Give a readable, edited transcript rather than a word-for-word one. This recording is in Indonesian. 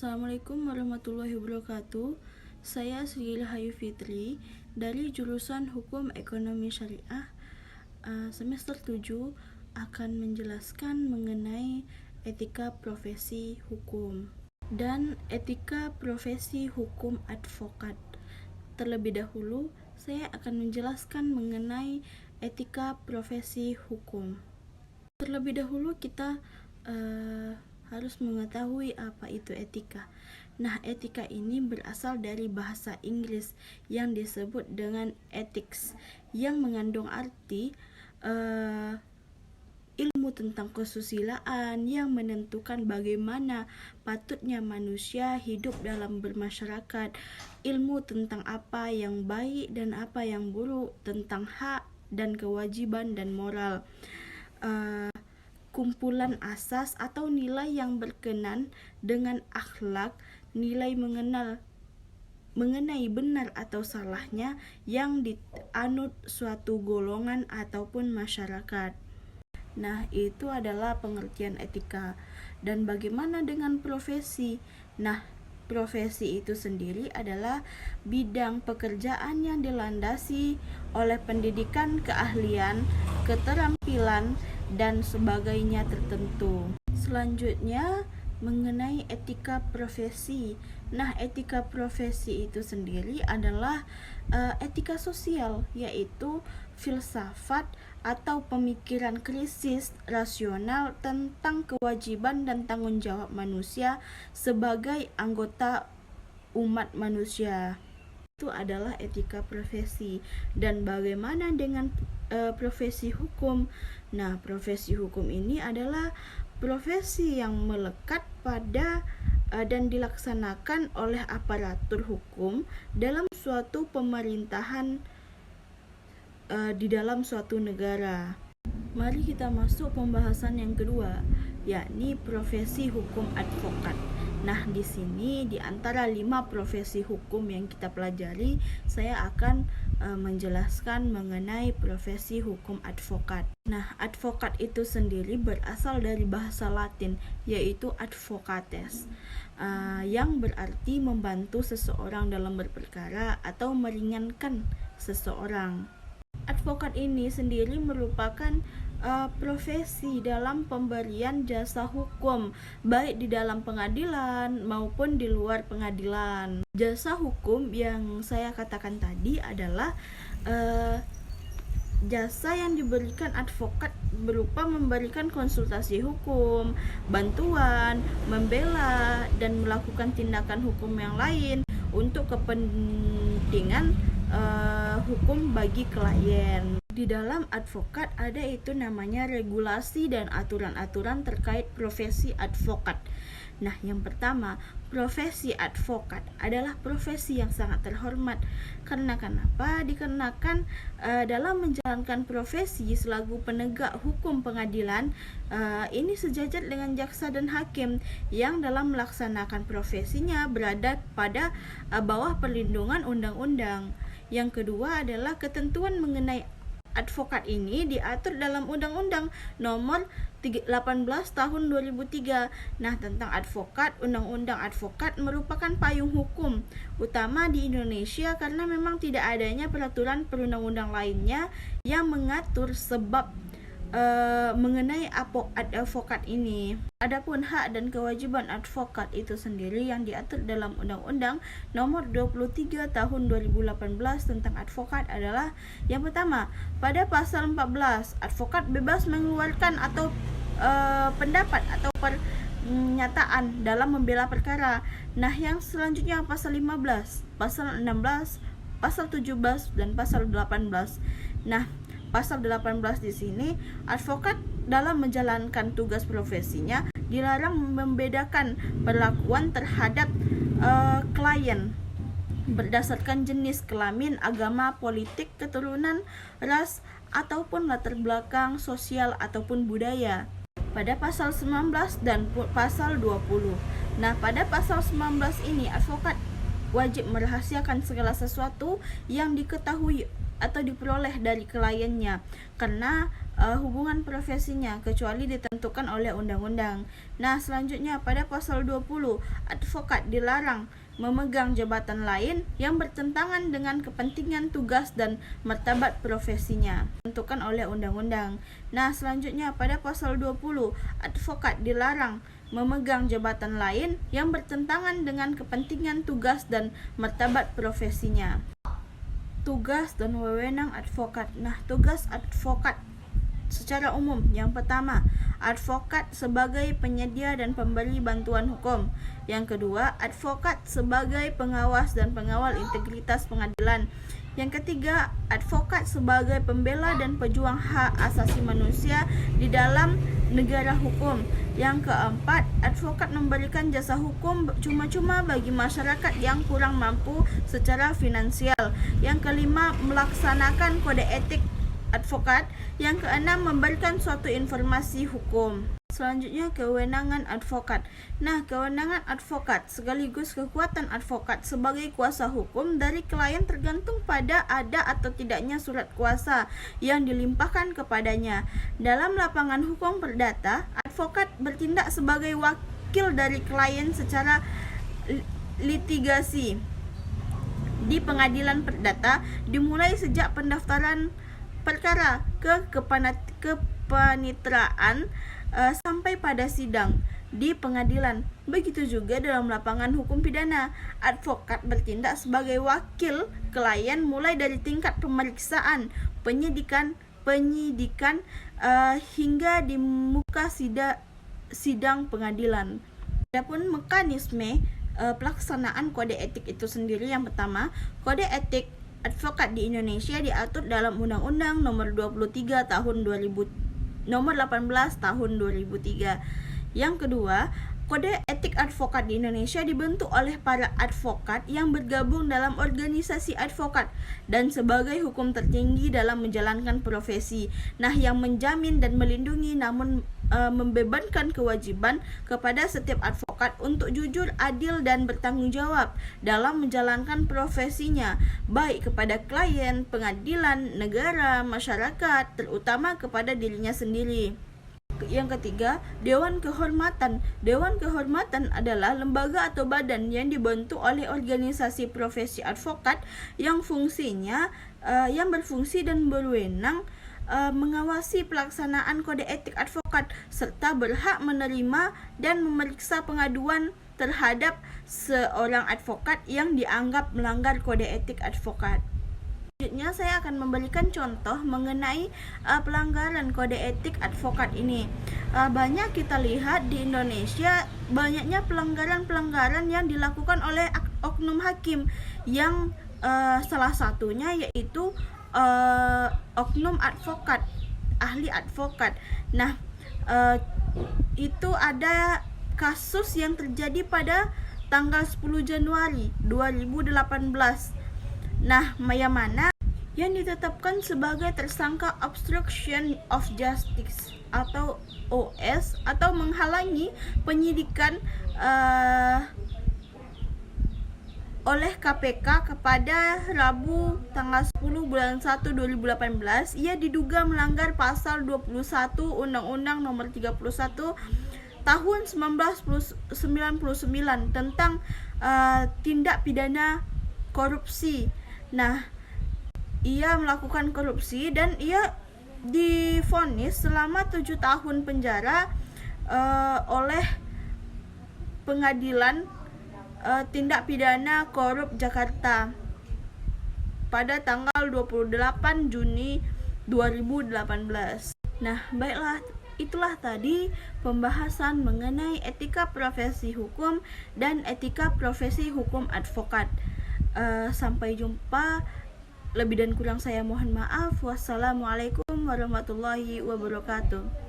Assalamualaikum warahmatullahi wabarakatuh. Saya Sri Rahayu Fitri dari jurusan Hukum Ekonomi Syariah semester 7 akan menjelaskan mengenai etika profesi hukum dan etika profesi hukum advokat. Terlebih dahulu, saya akan menjelaskan mengenai etika profesi hukum. Terlebih dahulu kita harus mengetahui apa itu etika. Nah, etika ini berasal dari bahasa Inggris yang disebut dengan ethics, yang mengandung arti ilmu tentang kesusilaan yang menentukan bagaimana patutnya manusia hidup dalam bermasyarakat, ilmu tentang apa yang baik dan apa yang buruk, tentang hak dan kewajiban dan moral. Kumpulan asas atau nilai yang berkenan dengan akhlak, nilai mengenai benar atau salahnya yang dianut suatu golongan ataupun masyarakat. Nah, itu adalah pengertian etika. Dan bagaimana dengan profesi? Nah, profesi itu sendiri adalah bidang pekerjaan yang dilandasi oleh pendidikan, keahlian, keterampilan, dan sebagainya tertentu. Selanjutnya mengenai etika profesi. Nah, etika profesi itu sendiri adalah etika sosial, yaitu filsafat atau pemikiran kritis rasional tentang kewajiban dan tanggung jawab manusia sebagai anggota umat manusia. Itu adalah etika profesi. Dan bagaimana dengan profesi hukum? Nah, profesi hukum ini adalah profesi yang melekat pada dan dilaksanakan oleh aparatur hukum dalam suatu pemerintahan di dalam suatu negara. Mari kita masuk pembahasan yang kedua, yakni profesi hukum advokat. Nah, di sini di antara 5 profesi hukum yang kita pelajari, saya akan menjelaskan mengenai profesi hukum advokat. Nah, advokat itu sendiri berasal dari bahasa Latin, yaitu advocates, yang berarti membantu seseorang dalam berperkara atau meringankan seseorang. Advokat ini sendiri merupakan profesi dalam pemberian jasa hukum, baik di dalam pengadilan maupun di luar pengadilan. Jasa hukum yang saya katakan tadi adalah jasa yang diberikan advokat berupa memberikan konsultasi hukum, bantuan, membela, dan melakukan tindakan hukum yang lain untuk kepentingan hukum bagi klien. Di dalam advokat ada itu namanya regulasi dan aturan-aturan terkait profesi advokat. Nah, yang pertama, profesi advokat adalah profesi yang sangat terhormat. Karena kenapa? Dikarenakan dalam menjalankan profesi selaku penegak hukum pengadilan, ini sejajar dengan jaksa dan hakim yang dalam melaksanakan profesinya berada pada bawah perlindungan undang-undang. Yang kedua adalah ketentuan mengenai advokat ini diatur dalam Undang-Undang Nomor 18 Tahun 2003. Nah, tentang advokat, Undang-Undang Advokat merupakan payung hukum utama di Indonesia karena memang tidak adanya peraturan perundang-undang lainnya yang mengatur sebab mengenai advokat ini. Adapun hak dan kewajiban advokat itu sendiri yang diatur dalam Undang-Undang Nomor 23 Tahun 2018 tentang advokat adalah yang pertama, pada pasal 14, advokat bebas mengeluarkan atau pendapat atau pernyataan dalam membela perkara. Nah, yang selanjutnya pasal 15, pasal 16, pasal 17 dan pasal 18. Nah, pasal 18 di sini, advokat dalam menjalankan tugas profesinya dilarang membedakan perlakuan terhadap klien berdasarkan jenis kelamin, agama, politik, keturunan, ras, ataupun latar belakang sosial ataupun budaya. Pada pasal 19 dan pasal 20. Nah, pada pasal 19 ini advokat wajib merahasiakan segala sesuatu yang diketahui atau diperoleh dari kliennya, karena hubungan profesinya kecuali ditentukan oleh undang-undang. Nah, selanjutnya pada pasal 20, advokat dilarang memegang jabatan lain yang bertentangan dengan kepentingan tugas dan martabat profesinya ditentukan oleh undang-undang. Nah, selanjutnya pada pasal 20, advokat dilarang memegang jabatan lain yang bertentangan dengan kepentingan tugas dan martabat profesinya. Tugas dan wewenang advokat. Nah, tugas advokat secara umum, yang pertama, advokat sebagai penyedia dan pemberi bantuan hukum. Yang kedua, advokat sebagai pengawas dan pengawal integritas pengadilan. Yang ketiga, advokat sebagai pembela dan pejuang hak asasi manusia di dalam negara hukum. Yang keempat, advokat memberikan jasa hukum cuma-cuma bagi masyarakat yang kurang mampu secara finansial. Yang kelima, melaksanakan kode etik advokat. Yang keenam, memberikan suatu informasi hukum. Selanjutnya, kewenangan advokat. Nah, kewenangan advokat sekaligus kekuatan advokat sebagai kuasa hukum dari klien tergantung pada ada atau tidaknya surat kuasa yang dilimpahkan kepadanya. Dalam lapangan hukum perdata, advokat bertindak sebagai wakil dari klien secara litigasi di pengadilan perdata dimulai sejak pendaftaran perkara ke kepanitraan sampai pada sidang di pengadilan. Begitu juga dalam lapangan hukum pidana, advokat bertindak sebagai wakil klien mulai dari tingkat pemeriksaan, penyidikan hingga di muka sidang pengadilan. Adapun mekanisme pelaksanaan kode etik itu sendiri, yang pertama, kode etik advokat di Indonesia diatur dalam Undang-Undang Nomor 23 Tahun 2000, Nomor 18 Tahun 2003. Yang kedua, kode etik advokat di Indonesia dibentuk oleh para advokat yang bergabung dalam organisasi advokat dan sebagai hukum tertinggi dalam menjalankan profesi. Nah, yang menjamin dan melindungi namun membebankan kewajiban kepada setiap advokat untuk jujur, adil, dan bertanggung jawab dalam menjalankan profesinya, baik kepada klien, pengadilan, negara, masyarakat, terutama kepada dirinya sendiri. Yang ketiga, Dewan Kehormatan. Dewan Kehormatan adalah lembaga atau badan yang dibentuk oleh organisasi profesi advokat yang berfungsi dan berwenang mengawasi pelaksanaan kode etik advokat serta berhak menerima dan memeriksa pengaduan terhadap seorang advokat yang dianggap melanggar kode etik advokat. Selanjutnya saya akan memberikan contoh mengenai pelanggaran kode etik advokat ini. Banyak kita lihat di Indonesia banyaknya pelanggaran-pelanggaran yang dilakukan oleh oknum hakim yang salah satunya yaitu oknum advokat, ahli advokat. Nah, itu ada kasus yang terjadi pada tanggal 10 Januari 2018. Nah, yang mana yang ditetapkan sebagai tersangka obstruction of justice atau OS atau menghalangi penyidikan oleh KPK kepada Rabu tanggal 10 bulan 1 2018. Ia diduga melanggar pasal 21 Undang-Undang Nomor 31 Tahun 1999 tentang tindak pidana korupsi. Nah, ia melakukan korupsi dan ia divonis selama 7 tahun penjara oleh Pengadilan Tindak Pidana Korup Jakarta pada tanggal 28 Juni 2018. Nah, baiklah, itulah tadi pembahasan mengenai etika profesi hukum dan etika profesi hukum advokat. Sampai jumpa. Lebih dan kurang saya mohon maaf. Wassalamualaikum warahmatullahi wabarakatuh.